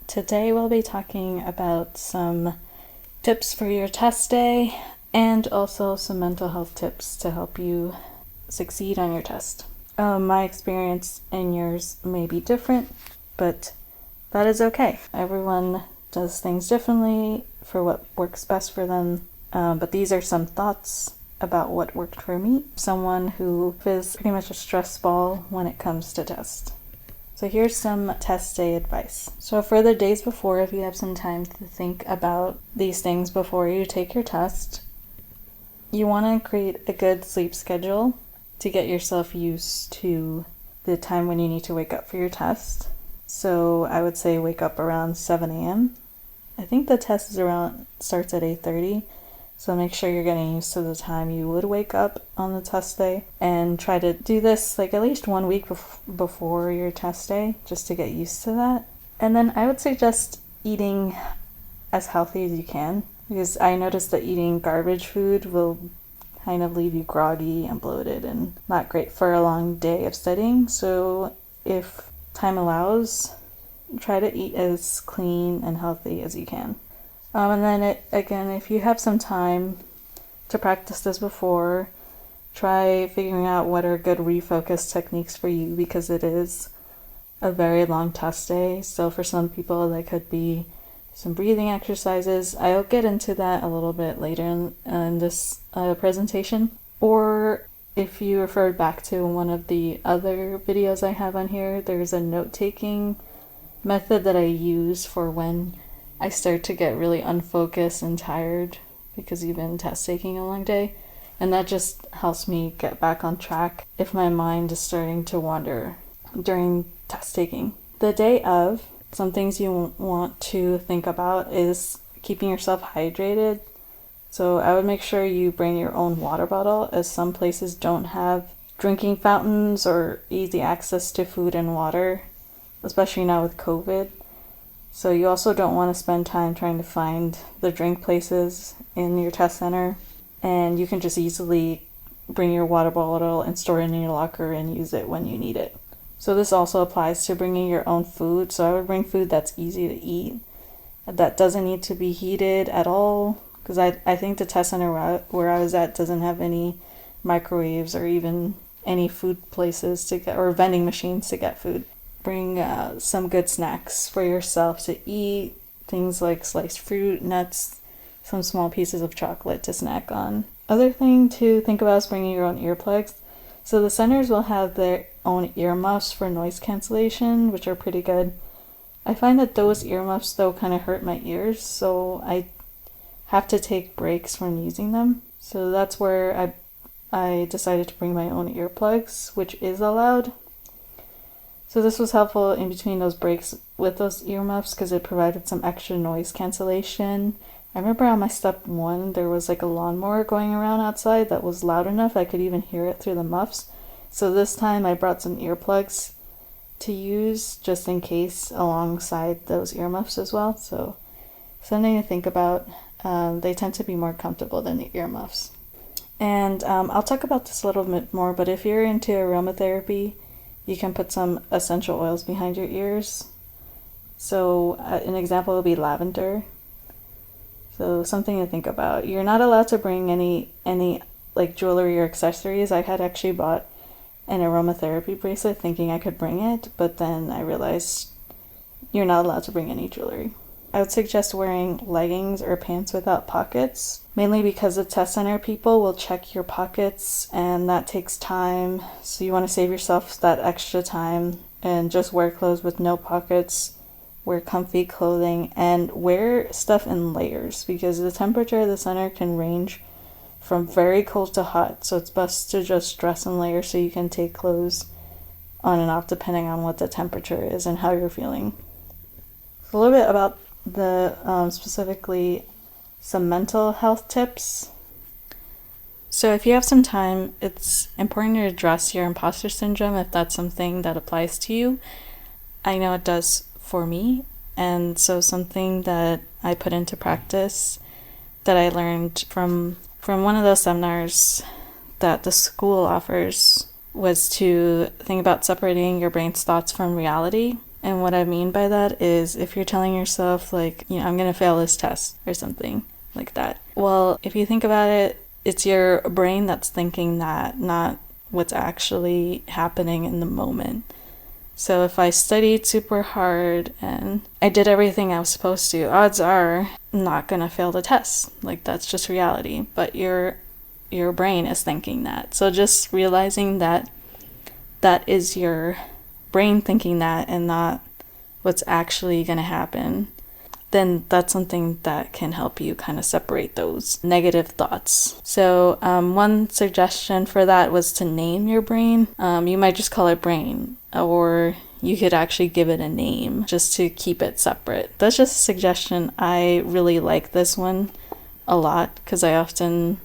Today we'll be talking about some tips for your test day and also some mental health tips to help you succeed on your test. My experience and yours may be different, but that is okay. Everyone does things differently for what works best for them, but these are some thoughts about what worked for me. Someone who is pretty much a stress ball when it comes to tests. So here's some test day advice. So for the days before, if you have some time to think about these things before you take your test, you want to create a good sleep schedule to get yourself used to the time when you need to wake up for your test. So I would say wake up around 7 a.m. I think the test starts at 8:30. So make sure you're getting used to the time you would wake up on the test day, and try to do this like at least 1 week before your test day, just to get used to that. And then I would suggest eating as healthy as you can, because I noticed that eating garbage food will kind of leave you groggy and bloated and not great for a long day of studying. So if time allows, try to eat as clean and healthy as you can. And then if you have some time to practice this before, try figuring out what are good refocus techniques for you, because it is a very long test day. So for some people, that could be some breathing exercises. I'll get into that a little bit later in this presentation. Or if you referred back to one of the other videos I have on here, there's a note-taking method that I use for when I start to get really unfocused and tired because you've been test taking a long day. And that just helps me get back on track if my mind is starting to wander during test taking. The day of, some things you want to think about is keeping yourself hydrated. So I would make sure you bring your own water bottle, as some places don't have drinking fountains or easy access to food and water, especially now with COVID. So you also don't want to spend time trying to find the drink places in your test center, and you can just easily bring your water bottle and store it in your locker and use it when you need it. So this also applies to bringing your own food. So I would bring food that's easy to eat, that doesn't need to be heated at all, because I think the test center where I was at doesn't have any microwaves or even any food places to get, or vending machines to get food. Bring some good snacks for yourself to eat, things like sliced fruit, nuts, some small pieces of chocolate to snack on. Other thing to think about is bringing your own earplugs. So the centers will have their own earmuffs for noise cancellation, which are pretty good. I find that those earmuffs though kind of hurt my ears, so I have to take breaks from using them. So that's where I decided to bring my own earplugs, which is allowed. So this was helpful in between those breaks with those earmuffs, because it provided some extra noise cancellation. I remember on my step 1, there was like a lawnmower going around outside that was loud enough I could even hear it through the muffs. So this time I brought some earplugs to use just in case alongside those earmuffs as well. So something to think about. They tend to be more comfortable than the earmuffs. And I'll talk about this a little bit more, but if you're into aromatherapy, you can put some essential oils behind your ears. So an example would be lavender. So something to think about. You're not allowed to bring any like jewelry or accessories. I had actually bought an aromatherapy bracelet thinking I could bring it, but then I realized you're not allowed to bring any jewelry. I would suggest wearing leggings or pants without pockets, mainly because the test center people will check your pockets, and that takes time. So you want to save yourself that extra time and just wear clothes with no pockets, wear comfy clothing, and wear stuff in layers, because the temperature of the center can range from very cold to hot. So it's best to just dress in layers so you can take clothes on and off depending on what the temperature is and how you're feeling. So a little bit about the specifically some mental health tips. So if you have some time, it's important to address your imposter syndrome if that's something that applies to you. I know it does for me, and so something that I put into practice that I learned from one of those seminars that the school offers was to think about separating your brain's thoughts from reality. And what I mean by that is if you're telling yourself, like, I'm going to fail this test or something like that. Well, if you think about it, it's your brain that's thinking that, not what's actually happening in the moment. So if I studied super hard and I did everything I was supposed to, odds are I'm not going to fail the test. Like, that's just reality. But your brain is thinking that. So just realizing that is your brain thinking that and not what's actually going to happen, then that's something that can help you kind of separate those negative thoughts. So one suggestion for that was to name your brain. You might just call it brain, or you could actually give it a name just to keep it separate. That's just a suggestion. I really like this one a lot because I often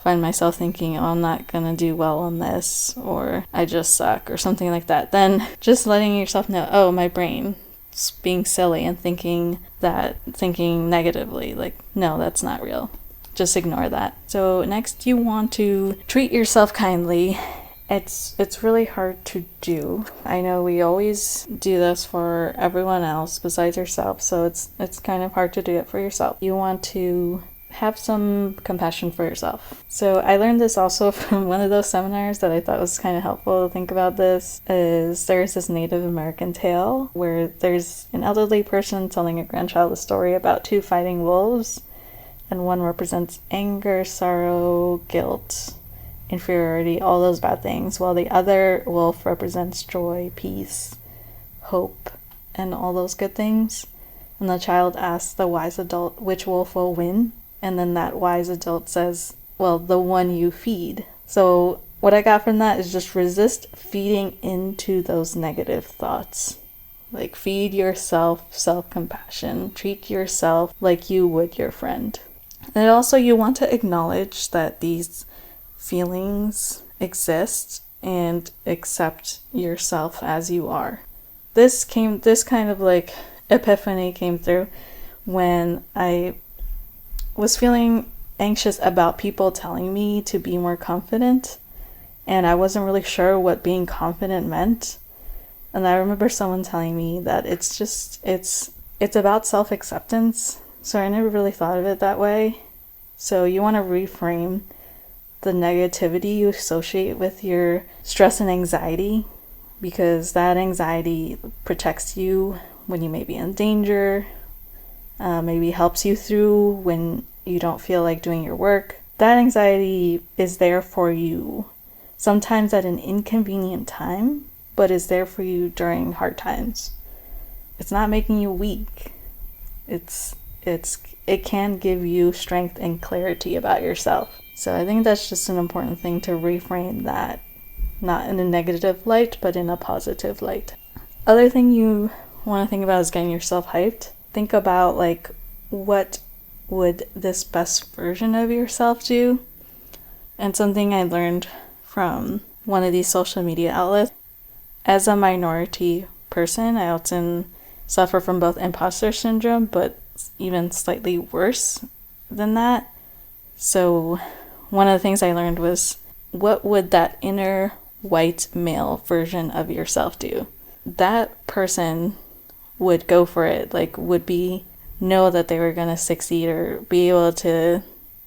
find myself thinking, oh, I'm not gonna do well on this, or I just suck, or something like that. Then just letting yourself know, oh, my brain is being silly and thinking negatively. Like, no, that's not real. Just ignore that. So next, you want to treat yourself kindly. It's really hard to do. I know we always do this for everyone else besides yourself, so it's kind of hard to do it for yourself. You want to have some compassion for yourself. So I learned this also from one of those seminars that I thought was kind of helpful to think about this. There's this Native American tale where there's an elderly person telling a grandchild a story about two fighting wolves, and one represents anger, sorrow, guilt, inferiority, all those bad things, while the other wolf represents joy, peace, hope, and all those good things. And the child asks the wise adult which wolf will win. And then that wise adult says, well, the one you feed. So what I got from that is just resist feeding into those negative thoughts. Like, feed yourself self-compassion. Treat yourself like you would your friend. And also, you want to acknowledge that these feelings exist and accept yourself as you are. This kind of like epiphany came through when I was feeling anxious about people telling me to be more confident, and I wasn't really sure what being confident meant. And I remember someone telling me that it's about self-acceptance. So I never really thought of it that way. So you want to reframe the negativity you associate with your stress and anxiety, because that anxiety protects you when you may be in danger, maybe helps you through when you don't feel like doing your work. That anxiety is there for you, sometimes at an inconvenient time, but is there for you during hard times. It's not making you weak. It can give you strength and clarity about yourself. So I think that's just an important thing to reframe that, not in a negative light, but in a positive light. Other thing you want to think about is getting yourself hyped. Think about, like, what would this best version of yourself do? And something I learned from one of these social media outlets. As a minority person, I often suffer from both imposter syndrome, but even slightly worse than that. So one of the things I learned was, what would that inner white male version of yourself do? That person would go for it, like would know that they were going to succeed or be able to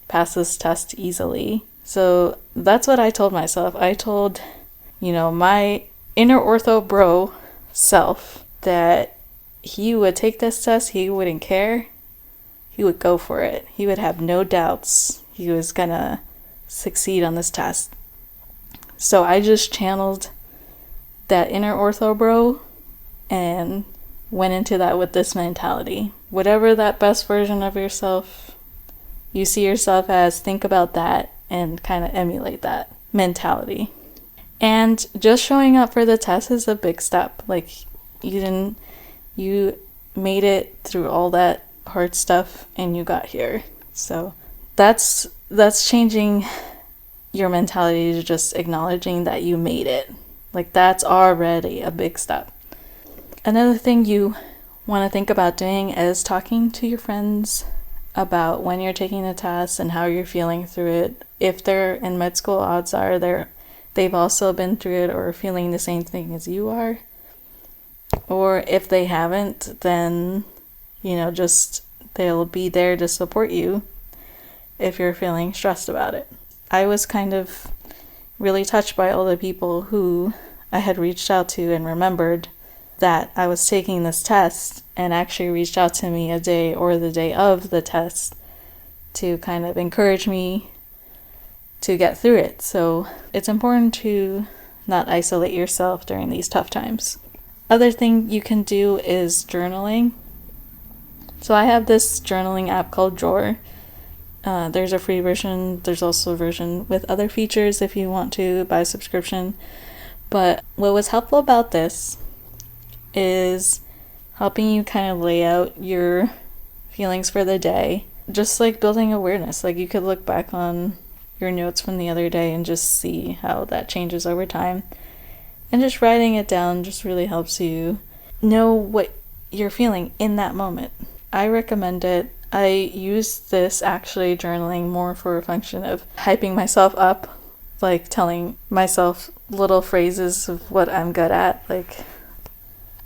pass this test easily. So that's what I told myself. I told, my inner ortho bro self that he would take this test, he wouldn't care, he would go for it. He would have no doubts he was going to succeed on this test. So I just channeled that inner ortho bro and went into that with this mentality. Whatever that best version of yourself you see yourself as, think about that and kind of emulate that mentality. And just showing up for the test is a big step. Like, you made it through all that hard stuff and you got here. So that's changing your mentality to just acknowledging that you made it. Like, that's already a big step. Another thing you want to think about doing is talking to your friends about when you're taking the test and how you're feeling through it. If they're in med school, odds are they've also been through it or feeling the same thing as you are. Or if they haven't, then, just they'll be there to support you if you're feeling stressed about it. I was kind of really touched by all the people who I had reached out to and remembered that I was taking this test and actually reached out to me a day or the day of the test to kind of encourage me to get through it. So it's important to not isolate yourself during these tough times. Other thing you can do is journaling. So I have this journaling app called Drawer. There's a free version. There's also a version with other features if you want to buy a subscription. But what was helpful about this is helping you kind of lay out your feelings for the day. Just like building awareness. Like you could look back on your notes from the other day and just see how that changes over time. And just writing it down just really helps you know what you're feeling in that moment. I recommend it. I use this actually journaling more for a function of hyping myself up, like telling myself little phrases of what I'm good at. Like,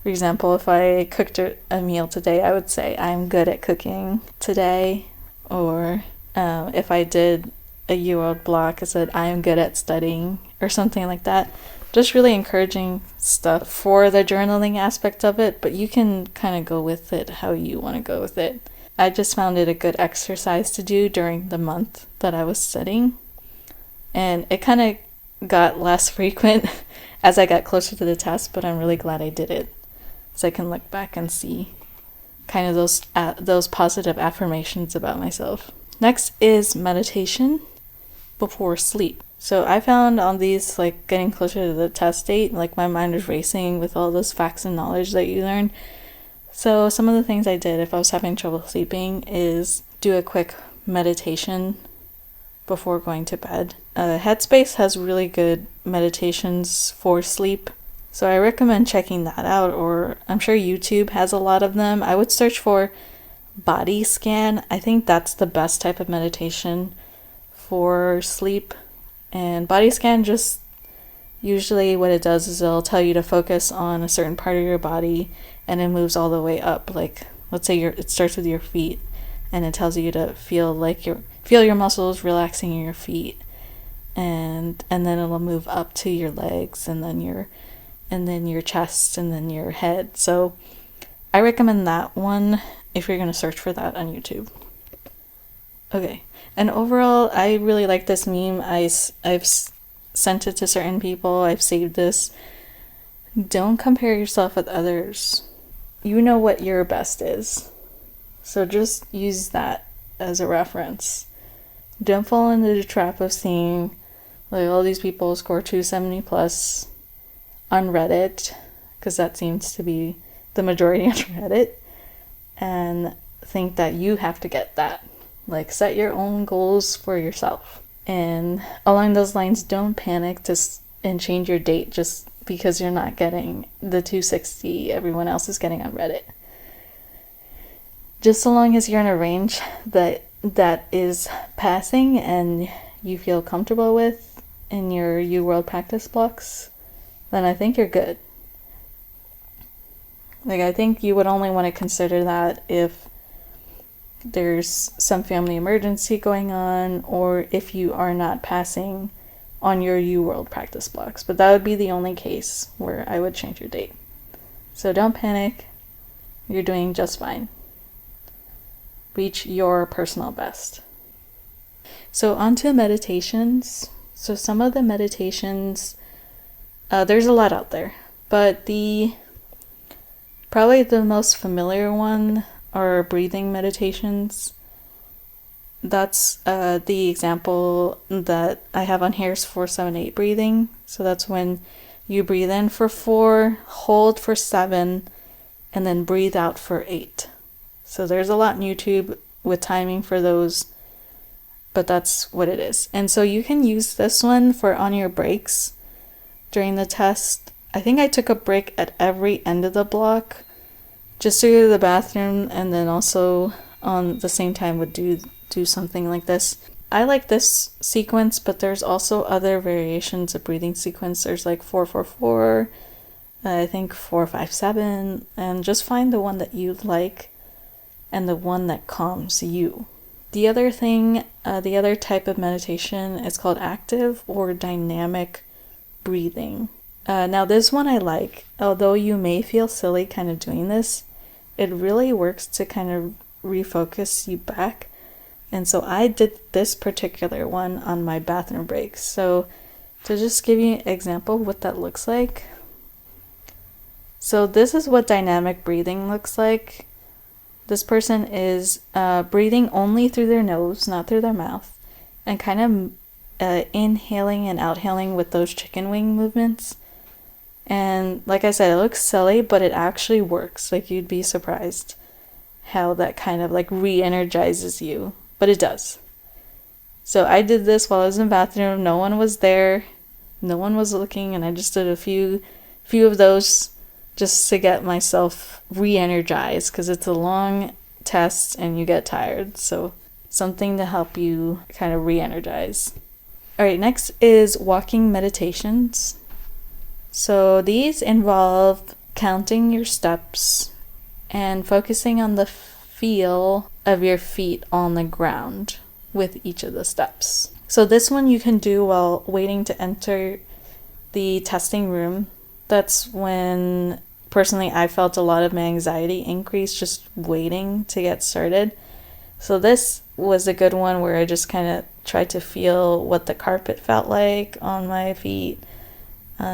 for example, if I cooked a meal today, I would say, I'm good at cooking today. Or if I did a UWorld block, I said, I am good at studying, or something like that. Just really encouraging stuff for the journaling aspect of it, but you can kind of go with it how you want to go with it. I just found it a good exercise to do during the month that I was studying. And it kind of got less frequent as I got closer to the test, but I'm really glad I did it. So I can look back and see kind of those positive affirmations about myself. Next is meditation before sleep. So I found on these, like getting closer to the test date, like my mind was racing with all those facts and knowledge that you learn. So some of the things I did if I was having trouble sleeping is do a quick meditation before going to bed. Headspace has really good meditations for sleep. So I recommend checking that out, or I'm sure YouTube has a lot of them. I would search for body scan. I think that's the best type of meditation for sleep. And body scan, just usually what it does is it'll tell you to focus on a certain part of your body, and it moves all the way up. Like, let's say it starts with your feet, and it tells you to feel your muscles relaxing in your feet, and then it'll move up to your legs, and then your chest, and then your head. So I recommend that one if you're going to search for that on YouTube. Okay, and overall, I really like this meme. I've sent it to certain people. I've saved this. Don't compare yourself with others. You know what your best is. So just use that as a reference. Don't fall into the trap of seeing like all these people score 270 plus on Reddit, because that seems to be the majority on Reddit, and think that you have to get that. Like, set your own goals for yourself. And along those lines, don't panic and change your date just because you're not getting the 260 everyone else is getting on Reddit. Just so long as you're in a range that is passing and you feel comfortable with in your UWorld practice blocks, then I think you're good. Like, I think you would only want to consider that if there's some family emergency going on, or if you are not passing on your UWorld practice blocks. But that would be the only case where I would change your date. So don't panic. You're doing just fine. Reach your personal best. So on to meditations. So some of the meditations, there's a lot out there, but probably the most familiar one are breathing meditations. That's the example that I have on here is 4-7-8 breathing. So that's when you breathe in for 4, hold for 7, and then breathe out for 8. So there's a lot on YouTube with timing for those, but that's what it is. And so you can use this one for on your breaks during the test. I think I took a break at every end of the block just to go to the bathroom, and then also on the same time would do something like this. I like this sequence, but there's also other variations of breathing sequence. There's like 4-4-4, I think 457, and just find the one that you like and the one that calms you. The other thing, the other type of meditation is called active or dynamic breathing. Now this one I like, although you may feel silly kind of doing this, it really works to kind of refocus you back. And so I did this particular one on my bathroom breaks. So to just give you an example of what that looks like. So this is what dynamic breathing looks like. This person is breathing only through their nose, not through their mouth, and kind of inhaling and outhailing with those chicken wing movements. And like I said, it looks silly, but it actually works. Like, you'd be surprised how that kind of like re-energizes you, but it does. So I did this while I was in the bathroom. No one was there, no one was looking, and I just did a few of those just to get myself re-energized, because it's a long test and you get tired. So something to help you kind of re-energize. All right, next is walking meditations. So these involve counting your steps and focusing on the feel of your feet on the ground with each of the steps. So this one you can do while waiting to enter the testing room. That's when personally I felt a lot of my anxiety increase just waiting to get started. So this was a good one where I just kind of tried to feel what the carpet felt like on my feet.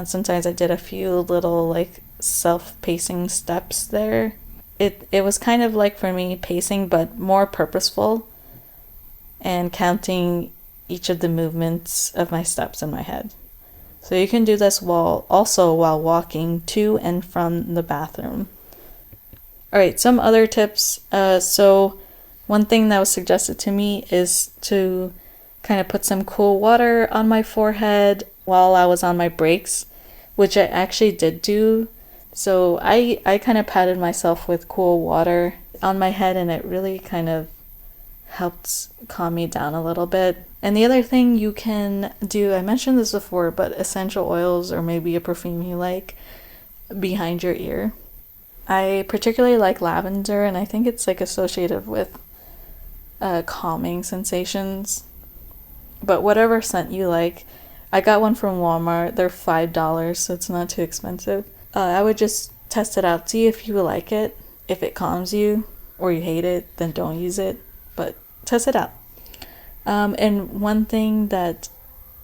Sometimes I did a few little like self-pacing steps there. It was kind of like, for me, pacing, but more purposeful, and counting each of the movements of my steps in my head. So you can do this while walking to and from the bathroom. All right, some other tips. So one thing that was suggested to me is to kind of put some cool water on my forehead while I was on my breaks, which I actually did do. So I kind of patted myself with cool water on my head, and it really kind of helped calm me down a little bit. And the other thing you can do, I mentioned this before, but essential oils or maybe a perfume you like behind your ear. I particularly like lavender, and I think it's like associated with calming sensations. But whatever scent you like, I got one from Walmart. They're $5, so it's not too expensive. I would just test it out, see if you like it. If it calms you or you hate it, then don't use it, but test it out. And one thing that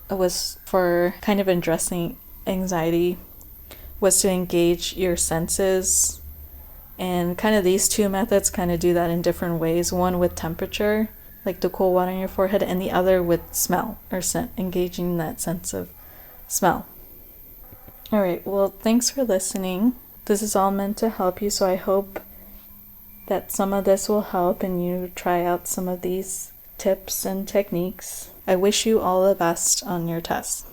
was for kind of addressing anxiety was to engage your senses. And kind of these two methods kind of do that in different ways. One with temperature, like the cool water on your forehead, and the other with smell or scent, engaging that sense of smell. All right, well, thanks for listening. This is all meant to help you, so I hope that some of this will help and you try out some of these tips and techniques. I wish you all the best on your test.